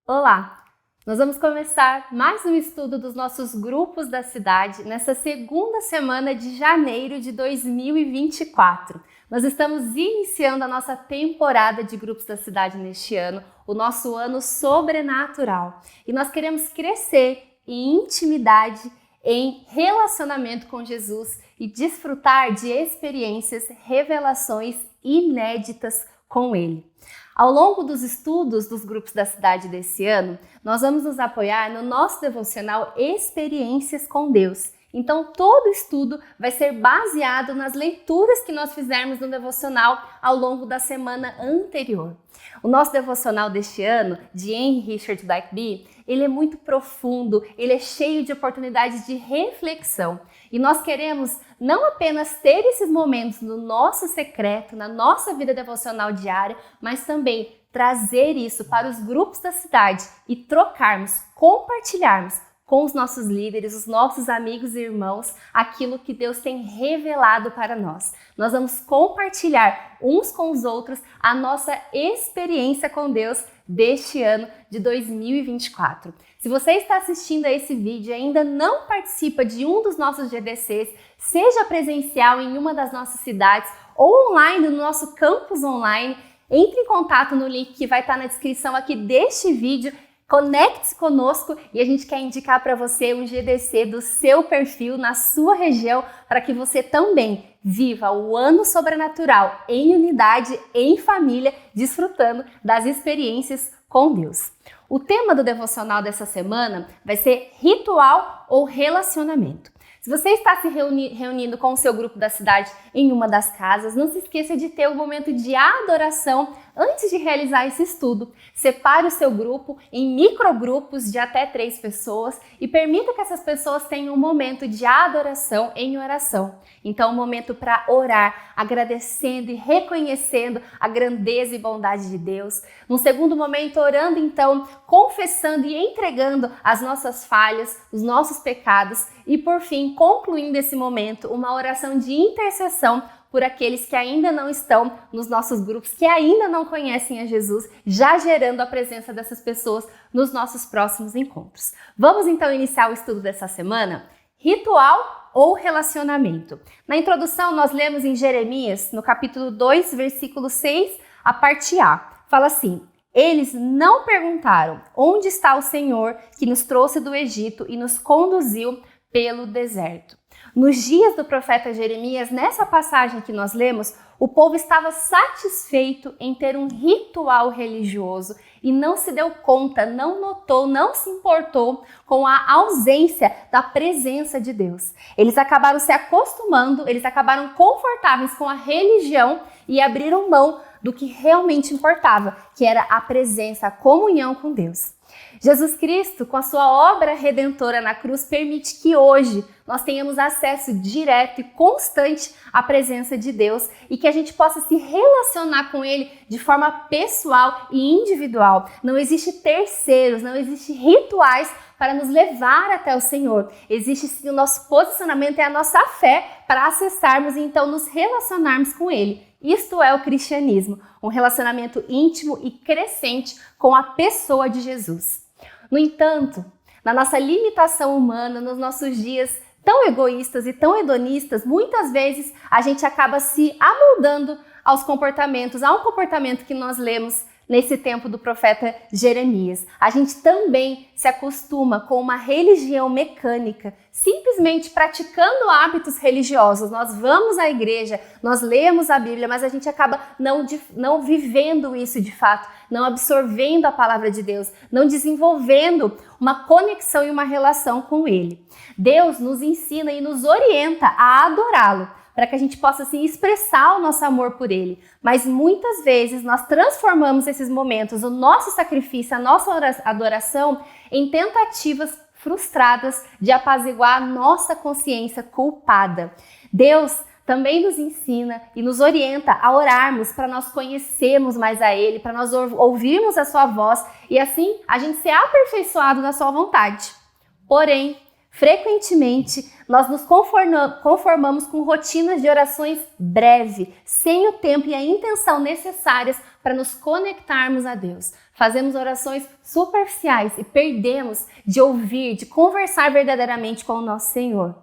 Olá! Nós vamos começar mais um estudo dos nossos grupos da cidade nessa segunda semana de janeiro de 2024. Nós estamos iniciando a nossa temporada de grupos da cidade neste ano, o nosso ano sobrenatural. E nós queremos crescer em intimidade, em relacionamento com Jesus e desfrutar de experiências, revelações inéditas com Ele. Ao longo dos estudos dos grupos da cidade desse ano, nós vamos nos apoiar no nosso devocional Experiências com Deus. Então, todo estudo vai ser baseado nas leituras que nós fizermos no devocional ao longo da semana anterior. O nosso devocional deste ano, de Henry Richard Blackaby, ele é muito profundo, ele é cheio de oportunidades de reflexão. E nós queremos não apenas ter esses momentos no nosso secreto, na nossa vida devocional diária, mas também trazer isso para os grupos da cidade e trocarmos, compartilharmos com os nossos líderes, os nossos amigos e irmãos, aquilo que Deus tem revelado para nós. Nós vamos compartilhar uns com os outros a nossa experiência com Deus deste ano de 2024. Se você está assistindo a esse vídeo e ainda não participa de um dos nossos GDCs, seja presencial em uma das nossas cidades ou online no nosso campus online, entre em contato no link que vai estar na descrição aqui deste vídeo. Conecte-se conosco e a gente quer indicar para você um GDC do seu perfil, na sua região, para que você também viva o ano sobrenatural em unidade, em família, desfrutando das experiências com Deus. O tema do devocional dessa semana vai ser ritual ou relacionamento. Se você está se reunindo com o seu grupo da cidade em uma das casas, não se esqueça de ter um momento de adoração antes de realizar esse estudo. Separe o seu grupo em microgrupos de até 3 pessoas e permita que essas pessoas tenham um momento de adoração em oração. Então, um momento para orar, agradecendo e reconhecendo a grandeza e bondade de Deus. Num segundo momento, orando então, confessando e entregando as nossas falhas, os nossos pecados. E por fim, concluindo esse momento, uma oração de intercessão por aqueles que ainda não estão nos nossos grupos, que ainda não conhecem a Jesus, já gerando a presença dessas pessoas nos nossos próximos encontros. Vamos então iniciar o estudo dessa semana? Ritual ou relacionamento? Na introdução, nós lemos em Jeremias, no capítulo 2, versículo 6, a parte A. Fala assim: eles não perguntaram onde está o Senhor que nos trouxe do Egito e nos conduziu pelo deserto. Nos dias do profeta Jeremias, nessa passagem que nós lemos, o povo estava satisfeito em ter um ritual religioso e não se deu conta, não notou, não se importou com a ausência da presença de Deus. Eles acabaram se acostumando, eles acabaram confortáveis com a religião e abriram mão do que realmente importava, que era a presença, a comunhão com Deus. Jesus Cristo, com a sua obra redentora na cruz, permite que hoje nós tenhamos acesso direto e constante à presença de Deus e que a gente possa se relacionar com Ele de forma pessoal e individual. Não existe terceiros, não existe rituais para nos levar até o Senhor. Existe sim o nosso posicionamento e a nossa fé para acessarmos e então nos relacionarmos com Ele. Isto é o cristianismo, um relacionamento íntimo e crescente com a pessoa de Jesus. No entanto, na nossa limitação humana, nos nossos dias tão egoístas e tão hedonistas, muitas vezes a gente acaba se amoldando aos comportamentos, a um comportamento que nós lemos nesse tempo do profeta Jeremias. A gente também se acostuma com uma religião mecânica, simplesmente praticando hábitos religiosos. Nós vamos à igreja, nós lemos a Bíblia, mas a gente acaba não vivendo isso de fato, não absorvendo a palavra de Deus, não desenvolvendo uma conexão e uma relação com Ele. Deus nos ensina e nos orienta a adorá-lo, para que a gente possa assim, expressar o nosso amor por Ele. Mas muitas vezes nós transformamos esses momentos, o nosso sacrifício, a nossa adoração, em tentativas frustradas de apaziguar a nossa consciência culpada. Deus também nos ensina e nos orienta a orarmos para nós conhecermos mais a Ele, para nós ouvirmos a Sua voz e assim a gente ser aperfeiçoado na Sua vontade. Porém, frequentemente, nós nos conformamos com rotinas de orações breves, sem o tempo e a intenção necessárias para nos conectarmos a Deus. Fazemos orações superficiais e perdemos de ouvir, de conversar verdadeiramente com o nosso Senhor.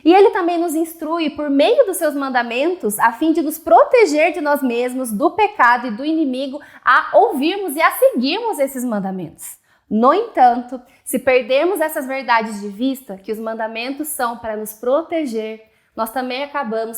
E Ele também nos instrui por meio dos seus mandamentos, a fim de nos proteger de nós mesmos, do pecado e do inimigo, a ouvirmos e a seguirmos esses mandamentos. No entanto, se perdermos essas verdades de vista, que os mandamentos são para nos proteger, nós também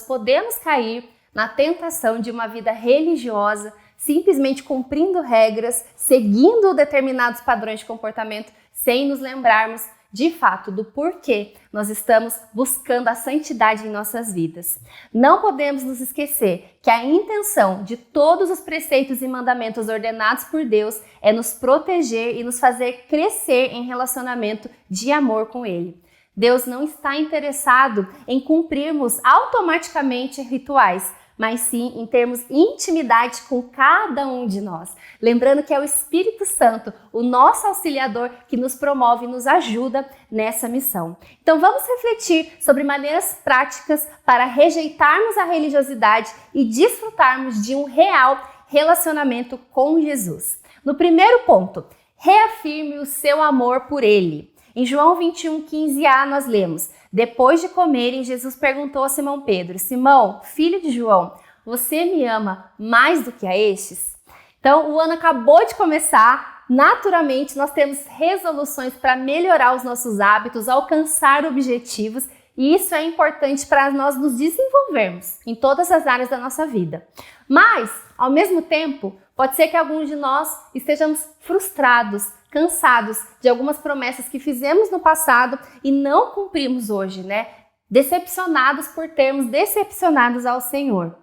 podemos cair na tentação de uma vida religiosa, simplesmente cumprindo regras, seguindo determinados padrões de comportamento, sem nos lembrarmos de fato do porquê nós estamos buscando a santidade em nossas vidas. Não podemos nos esquecer que a intenção de todos os preceitos e mandamentos ordenados por Deus é nos proteger e nos fazer crescer em relacionamento de amor com Ele. Deus não está interessado em cumprirmos automaticamente rituais, mas sim em termos intimidade com cada um de nós. Lembrando que é o Espírito Santo, o nosso auxiliador, que nos promove e nos ajuda nessa missão. Então vamos refletir sobre maneiras práticas para rejeitarmos a religiosidade e desfrutarmos de um real relacionamento com Jesus. No primeiro ponto, reafirme o seu amor por Ele. Em João 21:15a nós lemos: depois de comerem, Jesus perguntou a Simão Pedro: Simão, filho de João, você me ama mais do que a estes? Então, o ano acabou de começar. Naturalmente, nós temos resoluções para melhorar os nossos hábitos, alcançar objetivos, e isso é importante para nós nos desenvolvermos em todas as áreas da nossa vida. Mas, ao mesmo tempo, pode ser que alguns de nós estejamos frustrados, cansados de algumas promessas que fizemos no passado e não cumprimos hoje, né? Decepcionados por termos decepcionados ao Senhor.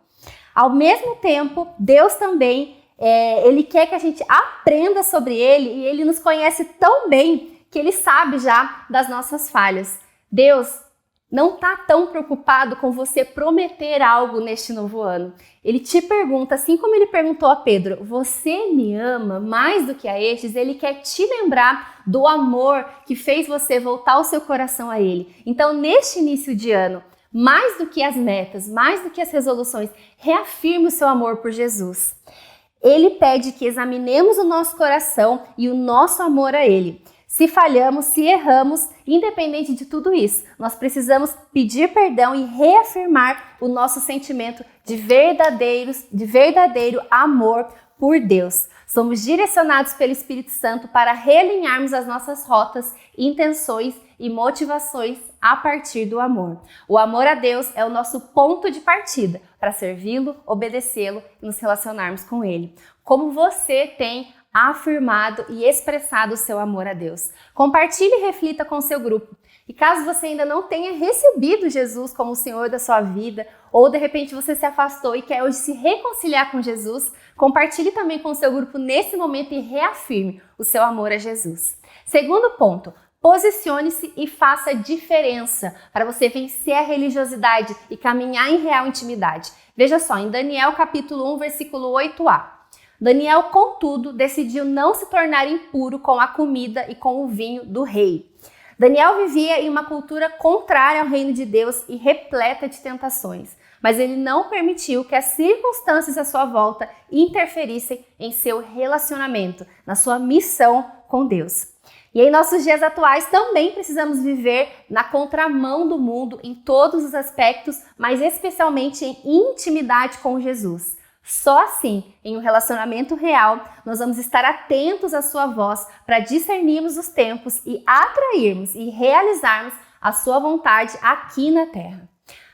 Ao mesmo tempo, Deus também, Ele quer que a gente aprenda sobre Ele, e Ele nos conhece tão bem que Ele sabe já das nossas falhas. Deus não está tão preocupado com você prometer algo neste novo ano. Ele te pergunta, assim como ele perguntou a Pedro, você me ama mais do que a estes? Ele quer te lembrar do amor que fez você voltar o seu coração a Ele. Então, neste início de ano, mais do que as metas, mais do que as resoluções, reafirme o seu amor por Jesus. Ele pede que examinemos o nosso coração e o nosso amor a Ele. Se falhamos, se erramos, independente de tudo isso, nós precisamos pedir perdão e reafirmar o nosso sentimento de verdadeiro amor por Deus. Somos direcionados pelo Espírito Santo para realinharmos as nossas rotas, intenções e motivações a partir do amor. O amor a Deus é o nosso ponto de partida para servi-lo, obedecê-lo e nos relacionarmos com Ele. Como você tem afirmado e expressado o seu amor a Deus? Compartilhe e reflita com o seu grupo. E caso você ainda não tenha recebido Jesus como o Senhor da sua vida, ou de repente você se afastou e quer hoje se reconciliar com Jesus, compartilhe também com o seu grupo nesse momento e reafirme o seu amor a Jesus. Segundo ponto, posicione-se e faça diferença para você vencer a religiosidade e caminhar em real intimidade. Veja só, em Daniel capítulo 1, versículo 8a. Daniel, contudo, decidiu não se tornar impuro com a comida e com o vinho do rei. Daniel vivia em uma cultura contrária ao reino de Deus e repleta de tentações, mas ele não permitiu que as circunstâncias à sua volta interferissem em seu relacionamento, na sua missão com Deus. E em nossos dias atuais também precisamos viver na contramão do mundo em todos os aspectos, mas especialmente em intimidade com Jesus. Só assim, em um relacionamento real, nós vamos estar atentos à sua voz para discernirmos os tempos e atrairmos e realizarmos a sua vontade aqui na Terra.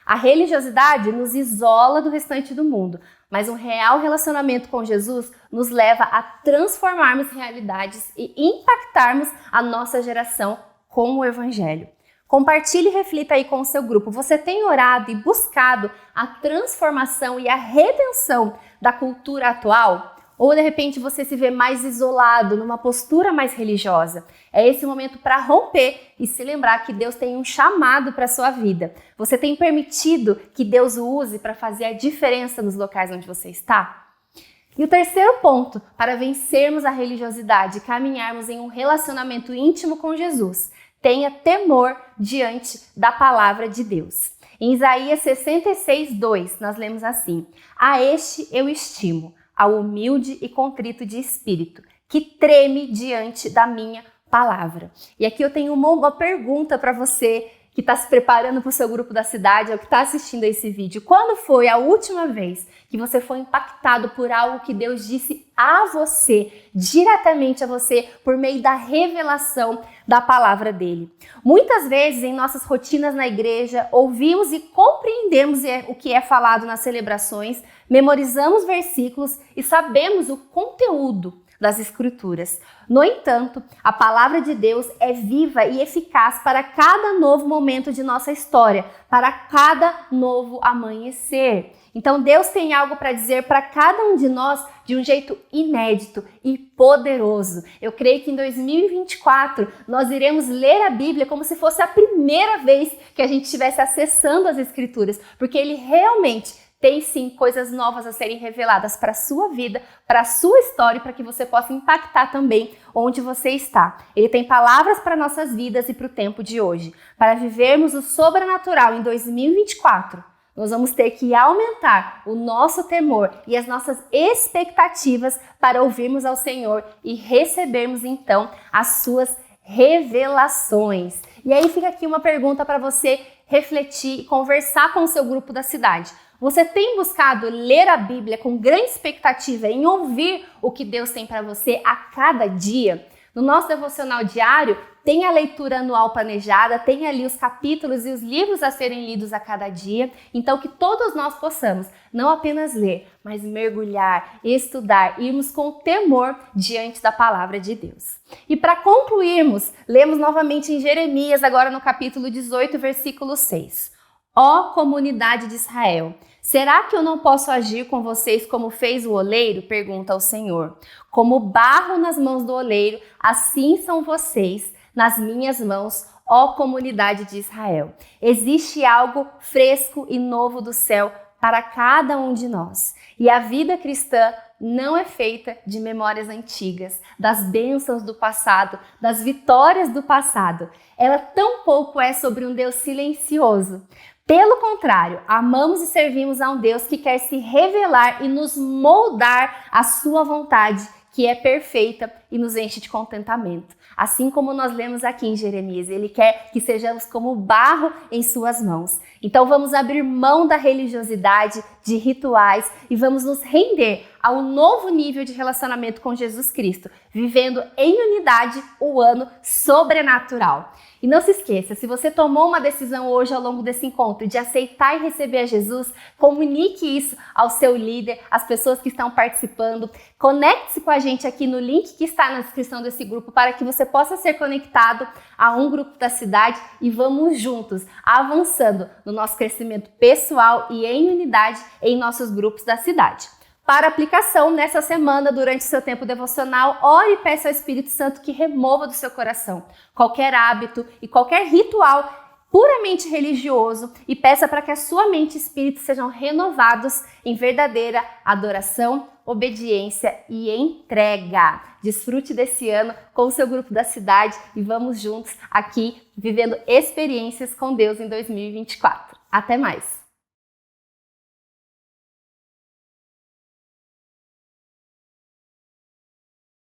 A religiosidade nos isola do restante do mundo, mas um real relacionamento com Jesus nos leva a transformarmos realidades e impactarmos a nossa geração com o Evangelho. Compartilhe e reflita aí com o seu grupo. Você tem orado e buscado a transformação e a redenção da cultura atual? Ou de repente você se vê mais isolado, numa postura mais religiosa? É esse momento para romper e se lembrar que Deus tem um chamado para a sua vida. Você tem permitido que Deus o use para fazer a diferença nos locais onde você está? E o terceiro ponto, para vencermos a religiosidade e caminharmos em um relacionamento íntimo com Jesus: tenha temor diante da palavra de Deus. Em Isaías 66:2, nós lemos assim: a este eu estimo, ao humilde e contrito de espírito, que treme diante da minha palavra. E aqui eu tenho uma pergunta para você que está se preparando para o seu grupo da cidade, ou que está assistindo a esse vídeo. Quando foi a última vez que você foi impactado por algo que Deus disse a você, diretamente a você, por meio da revelação da palavra dele? Muitas vezes, em nossas rotinas na igreja, ouvimos e compreendemos o que é falado nas celebrações, memorizamos versículos e sabemos o conteúdo das Escrituras. No entanto, a palavra de Deus é viva e eficaz para cada novo momento de nossa história, para cada novo amanhecer. Então Deus tem algo para dizer para cada um de nós de um jeito inédito e poderoso. Eu creio que em 2024 nós iremos ler a Bíblia como se fosse a primeira vez que a gente estivesse acessando as Escrituras, porque ele realmente tem sim coisas novas a serem reveladas para a sua vida, para a sua história, para que você possa impactar também onde você está. Ele tem palavras para nossas vidas e para o tempo de hoje. Para vivermos o sobrenatural em 2024, nós vamos ter que aumentar o nosso temor e as nossas expectativas para ouvirmos ao Senhor e recebermos então as suas revelações. E aí fica aqui uma pergunta para você refletir e conversar com o seu grupo da cidade. Você tem buscado ler a Bíblia com grande expectativa em ouvir o que Deus tem para você a cada dia? No nosso devocional diário, tem a leitura anual planejada, tem ali os capítulos e os livros a serem lidos a cada dia. Então, que todos nós possamos não apenas ler, mas mergulhar, estudar, irmos com temor diante da palavra de Deus. E para concluirmos, lemos novamente em Jeremias, agora no capítulo 18, versículo 6. Ó comunidade de Israel, será que eu não posso agir com vocês como fez o oleiro? Pergunta o Senhor. Como barro nas mãos do oleiro, assim são vocês nas minhas mãos, ó comunidade de Israel. Existe algo fresco e novo do céu para cada um de nós. E a vida cristã não é feita de memórias antigas, das bênçãos do passado, das vitórias do passado. Ela tampouco é sobre um Deus silencioso. Pelo contrário, amamos e servimos a um Deus que quer se revelar e nos moldar à sua vontade, que é perfeita e nos enche de contentamento. Assim como nós lemos aqui em Jeremias, ele quer que sejamos como barro em suas mãos. Então vamos abrir mão da religiosidade, de rituais e vamos nos render a um novo nível de relacionamento com Jesus Cristo, vivendo em unidade o ano sobrenatural. E não se esqueça, se você tomou uma decisão hoje ao longo desse encontro de aceitar e receber a Jesus, comunique isso ao seu líder, às pessoas que estão participando. Conecte-se com a gente aqui no link que está na descrição desse grupo para que você possa ser conectado a um grupo da cidade e vamos juntos avançando no nosso crescimento pessoal e em unidade em nossos grupos da cidade. Para aplicação, nessa semana, durante o seu tempo devocional, ore e peça ao Espírito Santo que remova do seu coração qualquer hábito e qualquer ritual puramente religioso e peça para que a sua mente e espírito sejam renovados em verdadeira adoração, obediência e entrega. Desfrute desse ano com o seu grupo da cidade e vamos juntos aqui vivendo experiências com Deus em 2024. Até mais!